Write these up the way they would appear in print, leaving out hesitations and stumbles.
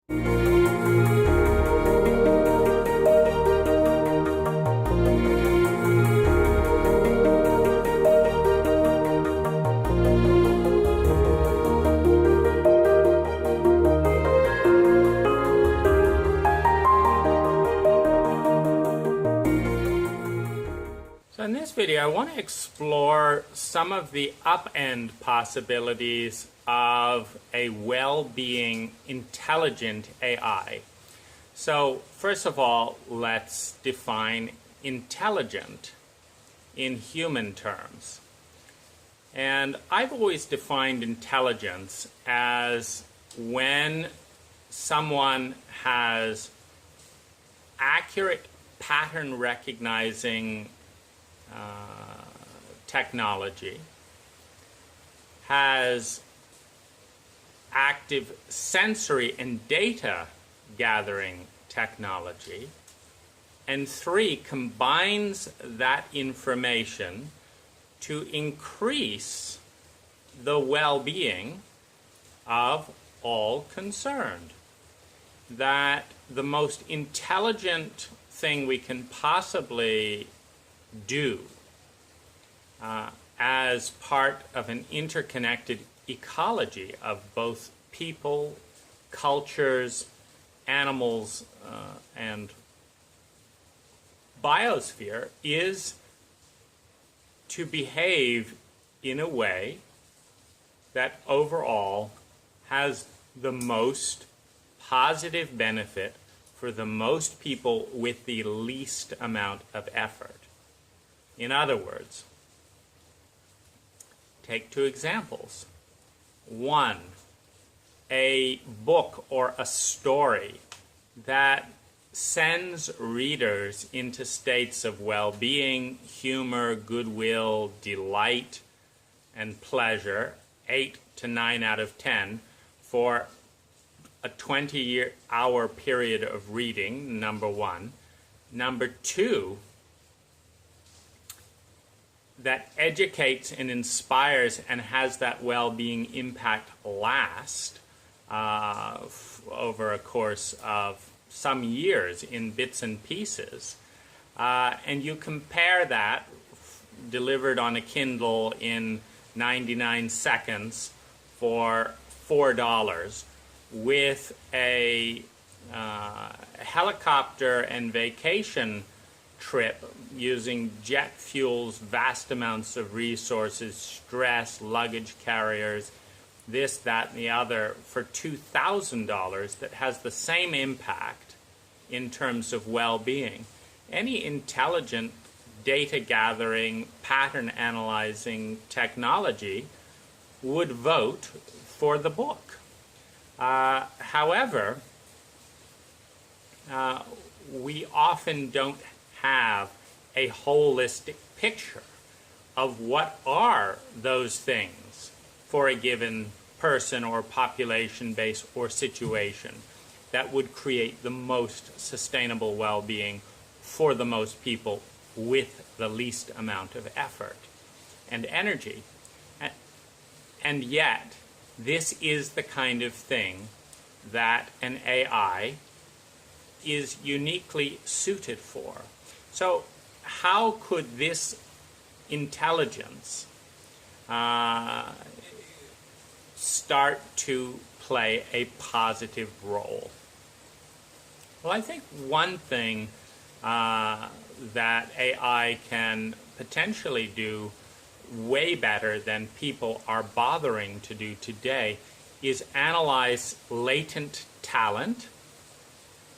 So in this video, I want to explore some of the up-end possibilities of a well-being intelligent AI. So first of all, let's define intelligent in human terms. And I've always defined intelligence as when someone has accurate pattern recognizing technology, has active sensory and data gathering technology, and 3, combines that information to increase the well-being of all concerned. That the most intelligent thing we can possibly do as part of an interconnected ecology of both people, cultures, animals, and biosphere is to behave in a way that overall has the most positive benefit for the most people with the least amount of effort. In other words, take 2 examples. 1, a book or a story that sends readers into states of well-being, humor, goodwill, delight, and pleasure, 8 to 9 out of 10, for a 20-hour period of reading, number 1. Number 2, that educates and inspires and has that well-being impact last over a course of some years in bits and pieces. And you compare that, delivered on a Kindle in 99 seconds for $4, with a helicopter and vacation trip using jet fuel's vast amounts of resources, stress, luggage carriers, this, that, and the other, for $2,000 that has the same impact in terms of well-being. Any intelligent data gathering, pattern analyzing technology would vote for the book. However, we often don't have a holistic picture of what are those things for a given person or population base or situation that would create the most sustainable well-being for the most people with the least amount of effort and energy. And yet, this is the kind of thing that an AI is uniquely suited for. So how could this intelligence start to play a positive role? Well, I think one thing that AI can potentially do way better than people are bothering to do today is analyze latent talent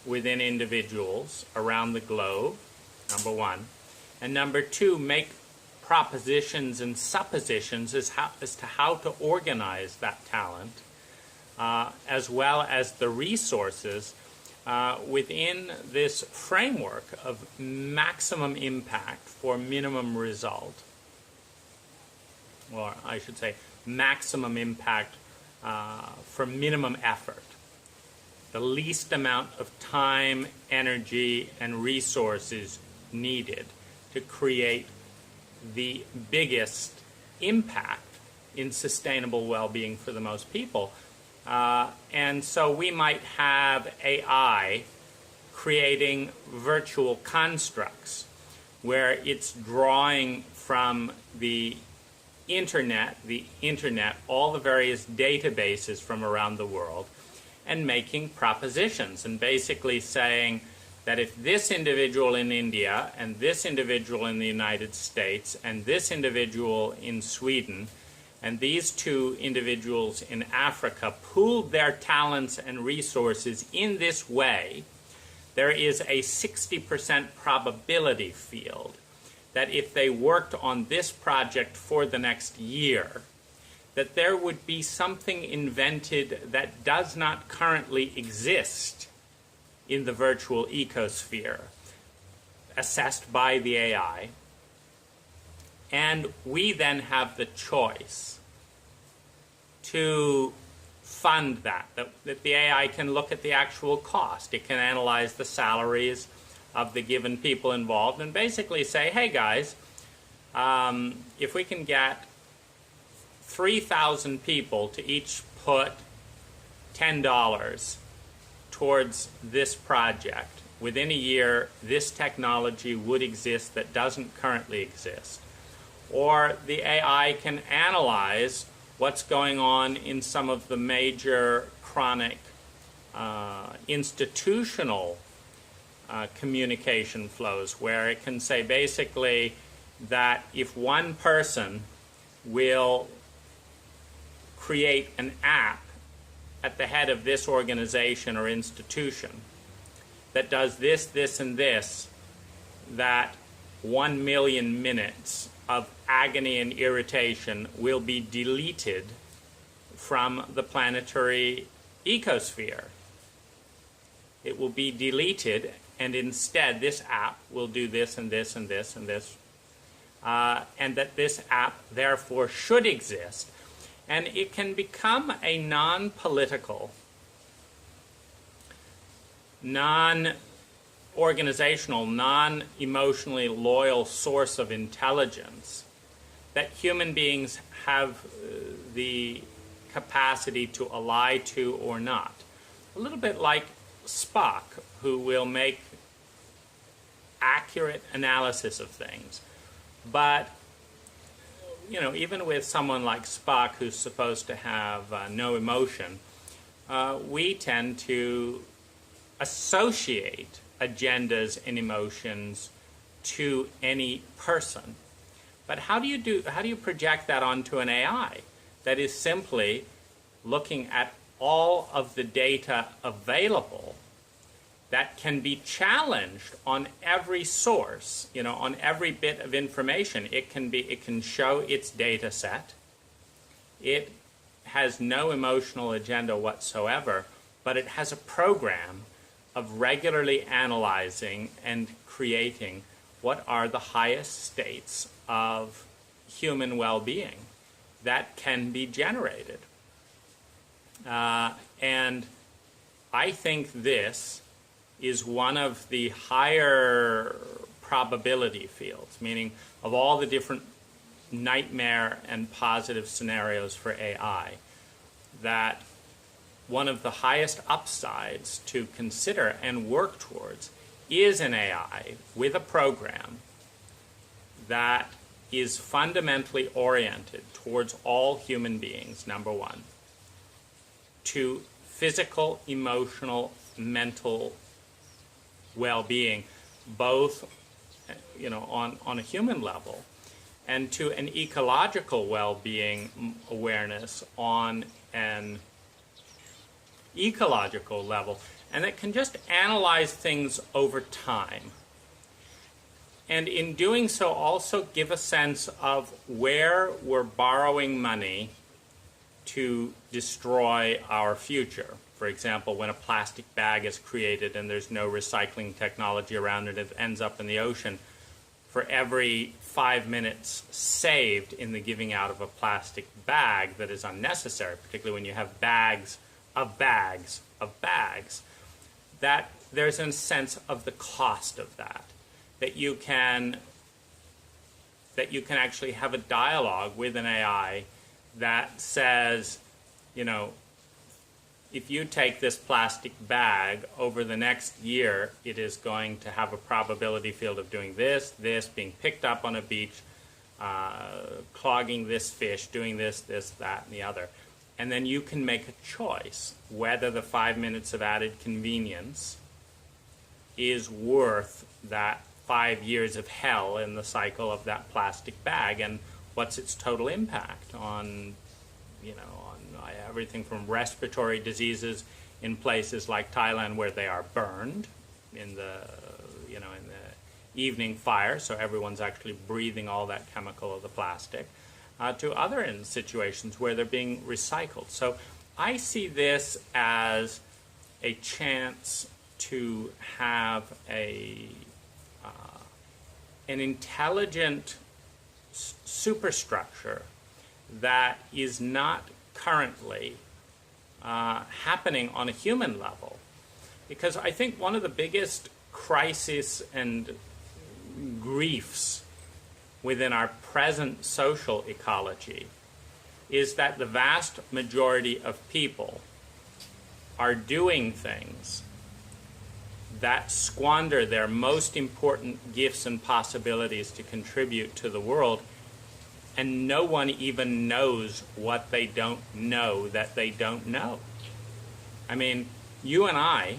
within individuals around the globe, number 1. And number 2, make propositions and suppositions as to how to organize that talent, as well as the resources within this framework of maximum impact for minimum result. Or I should say maximum impact for minimum effort. The least amount of time, energy, and resources needed to create the biggest impact in sustainable well-being for the most people. And so we might have AI creating virtual constructs where it's drawing from the internet, all the various databases from around the world, and making propositions and basically saying that if this individual in India and this individual in the United States and this individual in Sweden and these two individuals in Africa pooled their talents and resources in this way, there is a 60% probability field that if they worked on this project for the next year, that there would be something invented that does not currently exist in the virtual ecosphere, assessed by the AI. And we then have the choice to fund that the AI can look at the actual cost. It can analyze the salaries of the given people involved and basically say, hey guys, if we can get 3,000 people to each put $10 towards this project, within a year this technology would exist that doesn't currently exist. Or the AI can analyze what's going on in some of the major chronic institutional communication flows, where it can say basically that if one person will create an app at the head of this organization or institution that does this, this, and this, that 1 million minutes of agony and irritation will be deleted from the planetary ecosphere. It will be deleted, and instead this app will do this and this and this and this, and that this app therefore should exist. And it can become a non-political, non-organizational, non-emotionally loyal source of intelligence that human beings have the capacity to ally to or not. A little bit like Spock, who will make accurate analysis of things. But, you know, even with someone like Spock, who's supposed to have no emotion, we tend to associate agendas and emotions to any person. But how do you project that onto an AI that is simply looking at all of the data available that can be challenged on every source, you know, on every bit of information? It can show its data set. It has no emotional agenda whatsoever, but it has a program of regularly analyzing and creating what are the highest states of human well-being that can be generated. And I think this is one of the higher probability fields, meaning of all the different nightmare and positive scenarios for AI, that one of the highest upsides to consider and work towards is an AI with a program that is fundamentally oriented towards all human beings, number one, to physical, emotional, mental well-being, both, you know, on a human level, and to an ecological well-being awareness on an ecological level, and it can just analyze things over time. And in doing so, also give a sense of where we're borrowing money to destroy our future. For example, when a plastic bag is created and there's no recycling technology around it, it ends up in the ocean. For every 5 minutes saved in the giving out of a plastic bag that is unnecessary, particularly when you have bags of bags of bags, that there's a sense of the cost of that, that you can actually have a dialogue with an AI that says, you know, if you take this plastic bag, over the next year, it is going to have a probability field of doing this, being picked up on a beach, clogging this fish, doing this, that, and the other. And then you can make a choice whether the 5 minutes of added convenience is worth that 5 years of hell in the cycle of that plastic bag, and what's its total impact on, on everything from respiratory diseases in places like Thailand where they are burned in the evening fire, so everyone's actually breathing all that chemical of the plastic, to other situations where they're being recycled. So I see this as a chance to have an intelligent superstructure that is not currently happening on a human level. Because I think one of the biggest crises and griefs within our present social ecology is that the vast majority of people are doing things that squander their most important gifts and possibilities to contribute to the world, and no one even knows what they don't know that they don't know. I mean, you and I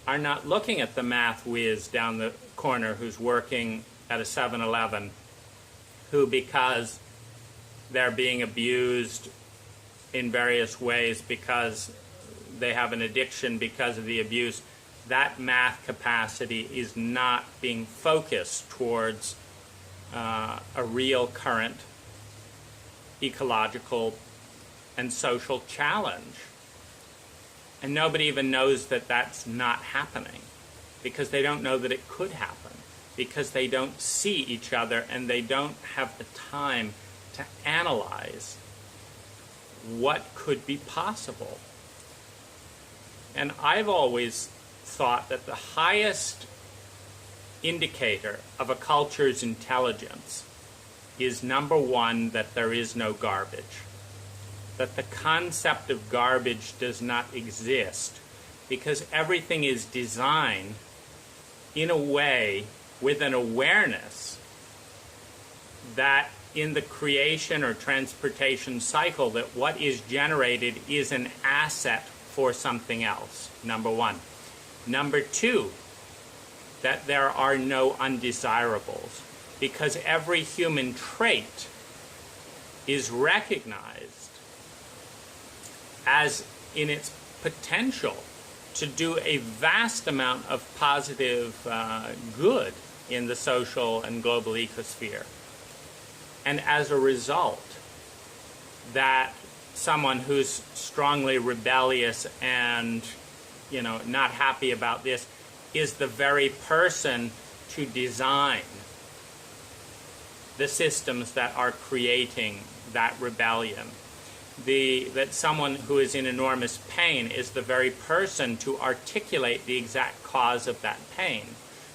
are not looking at the math whiz down the corner who's working at a 7-Eleven, who, because they're being abused in various ways, because they have an addiction because of the abuse, that math capacity is not being focused towards a real current ecological and social challenge. And nobody even knows that that's not happening, because they don't know that it could happen, because they don't see each other and they don't have the time to analyze what could be possible. And I've always thought that the highest indicator of a culture's intelligence is, number one, that there is no garbage. That the concept of garbage does not exist, because everything is designed in a way with an awareness that in the creation or transportation cycle, that what is generated is an asset for something else, number one. Number two, that there are no undesirables, because every human trait is recognized as in its potential to do a vast amount of positive good in the social and global ecosphere. And as a result, that someone who's strongly rebellious and not happy about this is the very person to design the systems that are creating that rebellion. That someone who is in enormous pain is the very person to articulate the exact cause of that pain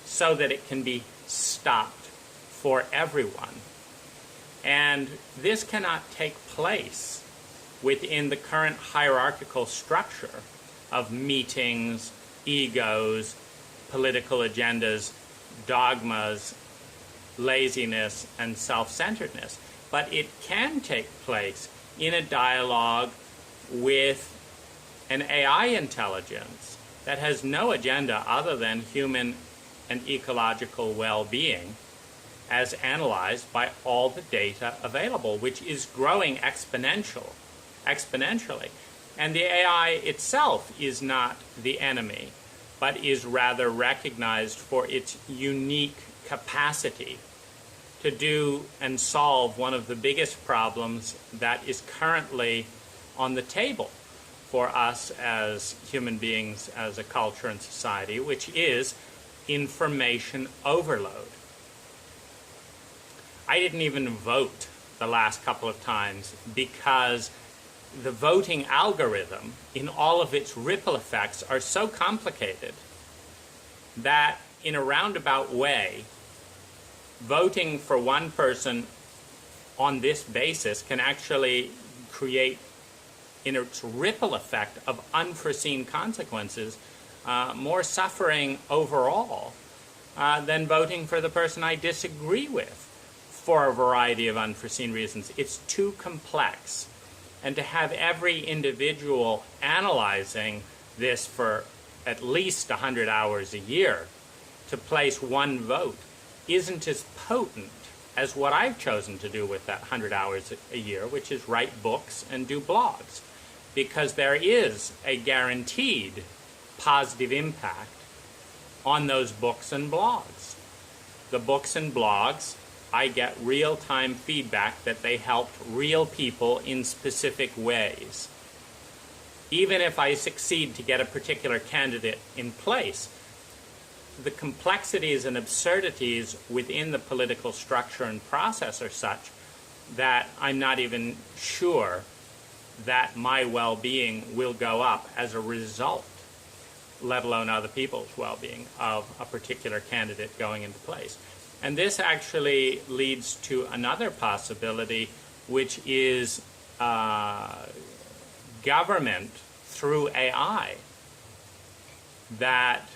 so that it can be stopped for everyone. And this cannot take place within the current hierarchical structure of meetings, egos, political agendas, dogmas, laziness, and self-centeredness. But it can take place in a dialogue with an AI intelligence that has no agenda other than human and ecological well-being, as analyzed by all the data available, which is growing exponentially. And the AI itself is not the enemy, but is rather recognized for its unique capacity to do and solve one of the biggest problems that is currently on the table for us as human beings, as a culture and society, which is information overload. I didn't even vote the last couple of times because the voting algorithm in all of its ripple effects are so complicated that in a roundabout way, voting for one person on this basis can actually create in its ripple effect of unforeseen consequences, more suffering overall than voting for the person I disagree with for a variety of unforeseen reasons. It's too complex. And to have every individual analyzing this for at least 100 hours a year to place one vote isn't as potent as what I've chosen to do with that 100 hours a year, which is write books and do blogs. Because there is a guaranteed positive impact on those books and blogs. The books and blogs, I get real-time feedback that they helped real people in specific ways. Even if I succeed to get a particular candidate in place, the complexities and absurdities within the political structure and process are such that I'm not even sure that my well-being will go up as a result, let alone other people's well-being, of a particular candidate going into place. And this actually leads to another possibility, which is government through AI. That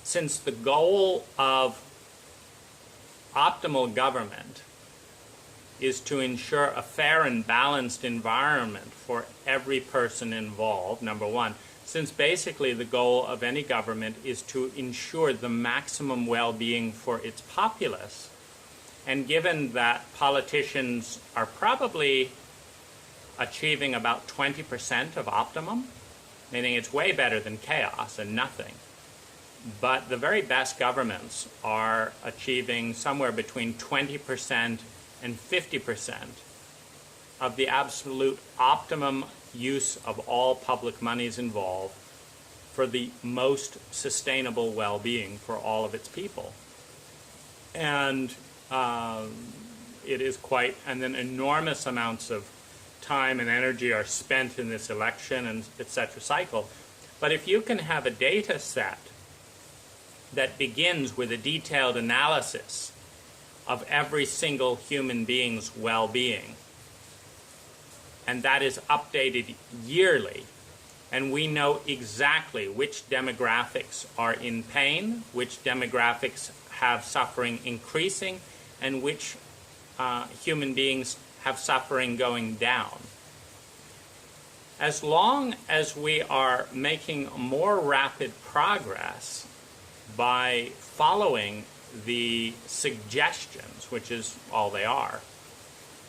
since the goal of optimal government is to ensure a fair and balanced environment for every person involved, number one, since basically the goal of any government is to ensure the maximum well-being for its populace, and given that politicians are probably achieving about 20% of optimum, meaning it's way better than chaos and nothing, but the very best governments are achieving somewhere between 20% and 50% of the absolute optimum use of all public monies involved for the most sustainable well-being for all of its people. And it is and then enormous amounts of time and energy are spent in this election and etc. cycle. But if you can have a data set that begins with a detailed analysis of every single human being's well-being, and that is updated yearly, and we know exactly which demographics are in pain, which demographics have suffering increasing, and which human beings have suffering going down. As long as we are making more rapid progress by following the suggestions, which is all they are,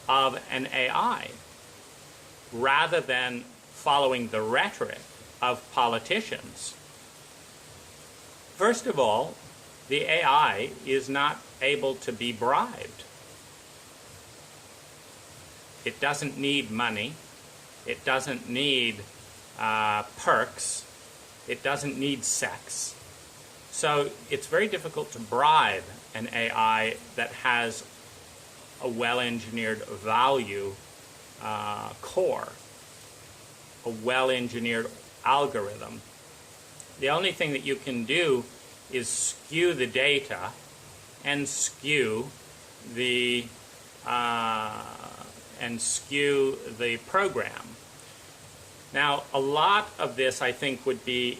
of an AI, rather than following the rhetoric of politicians. First of all, the AI is not able to be bribed. It doesn't need money. It doesn't need perks. It doesn't need sex. So it's very difficult to bribe an AI that has a well-engineered value core, a well-engineered algorithm. The only thing that you can do is skew the data and skew the program. Now, a lot of this, I think, would be,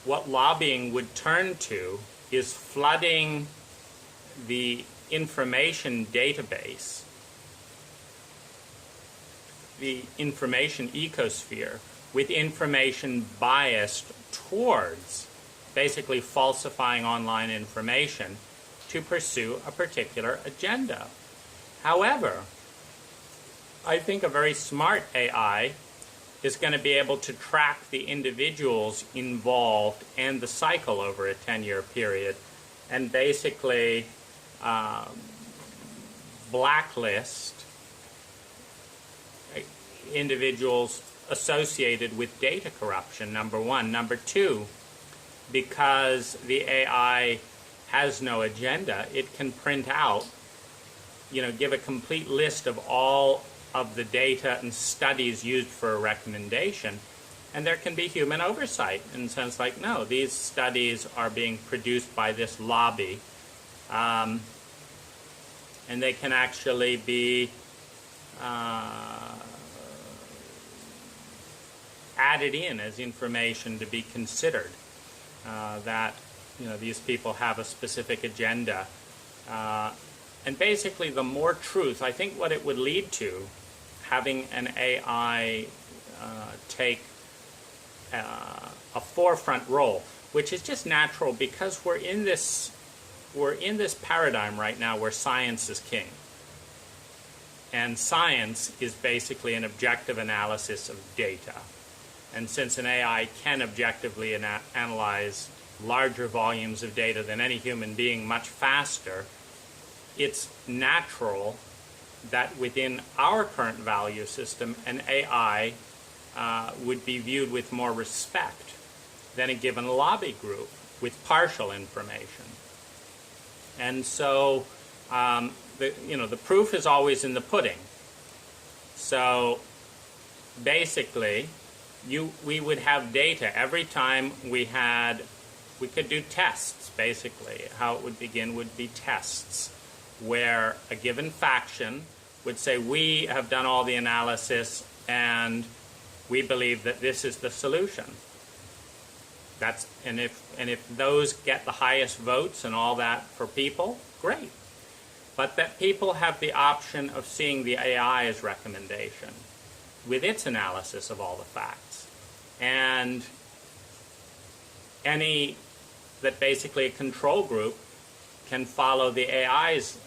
what lobbying would turn to is flooding the information database, the information ecosphere, with information biased towards basically falsifying online information to pursue a particular agenda. However, I think a very smart AI is going to be able to track the individuals involved and the cycle over a 10-year period and basically blacklist individuals associated with data corruption, number one. Number two, because the AI has no agenda, it can print out, give a complete list of all of the data and studies used for a recommendation, and there can be human oversight in the sense like, no, these studies are being produced by this lobby, and they can actually be added in as information to be considered. That these people have a specific agenda. And basically, the more truth, I think what it would lead to, having an AI take a forefront role, which is just natural because we're in this paradigm right now where science is king. And science is basically an objective analysis of data. And since an AI can objectively analyze larger volumes of data than any human being much faster, it's natural that within our current value system, an AI would be viewed with more respect than a given lobby group with partial information. And so the proof is always in the pudding. So basically, we would have data every time we could do tests, basically. How it would begin would be tests, where a given faction would say, we have done all the analysis and we believe that this is the solution. And if those get the highest votes and all that for people, great. But that people have the option of seeing the AI's recommendation with its analysis of all the facts. And that basically a control group can follow the AI's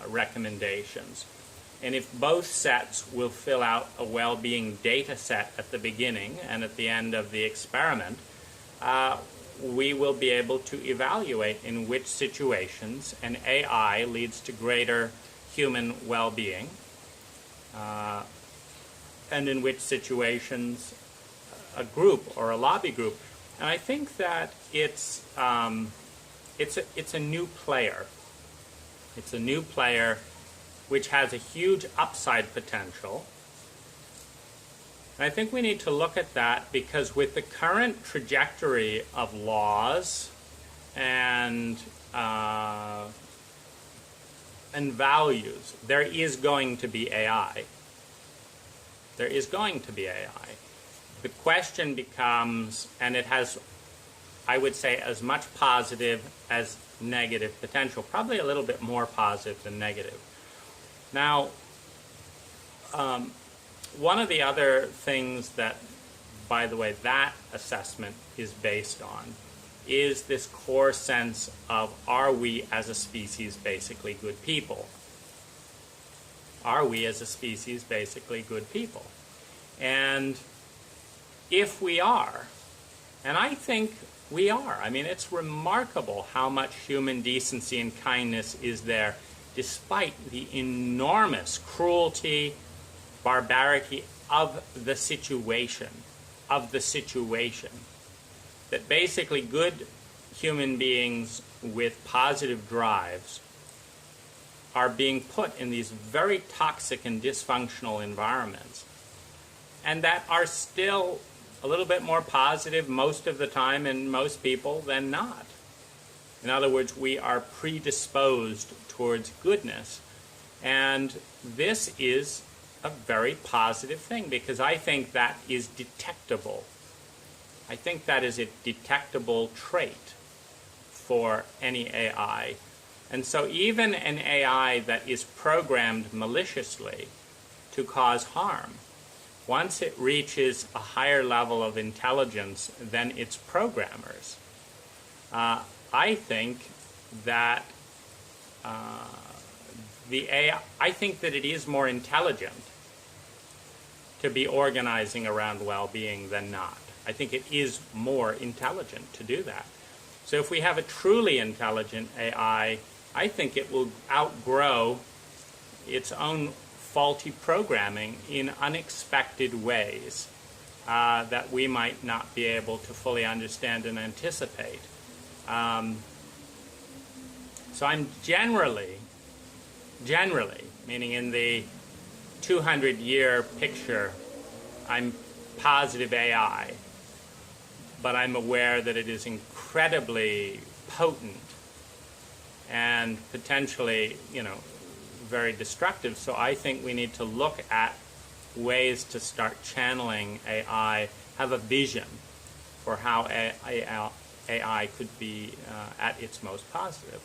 recommendations. And if both sets will fill out a well-being data set at the beginning and at the end of the experiment, we will be able to evaluate in which situations an AI leads to greater human well-being, and in which situations a group or a lobby group. And I think that it's a new player. It's a new player which has a huge upside potential. And I think we need to look at that because with the current trajectory of laws and values, there is going to be AI. There is going to be AI. The question becomes, and it has, I would say, as much positive as negative potential, probably a little bit more positive than negative. Now, one of the other things that, by the way, that assessment is based on is this core sense of, are we as a species basically good people? Are we as a species basically good people? And if we are, and I think we are, I mean, it's remarkable how much human decency and kindness is there despite the enormous cruelty, barbarity of the situation, that basically good human beings with positive drives are being put in these very toxic and dysfunctional environments, and that are still a little bit more positive most of the time in most people than not. In other words, we are predisposed towards goodness. And this is a very positive thing because I think that is detectable. I think that is a detectable trait for any AI. And so even an AI that is programmed maliciously to cause harm, once it reaches a higher level of intelligence than its programmers, I think that the AI, I think that it is more intelligent to be organizing around well-being than not. I think it is more intelligent to do that. So if we have a truly intelligent AI, I think it will outgrow its own faulty programming in unexpected ways that we might not be able to fully understand and anticipate. So I'm generally, meaning in the 200-year picture, I'm positive AI, but I'm aware that it is incredibly potent and potentially, very destructive. So I think we need to look at ways to start channeling AI, have a vision for how AI could be at its most positive.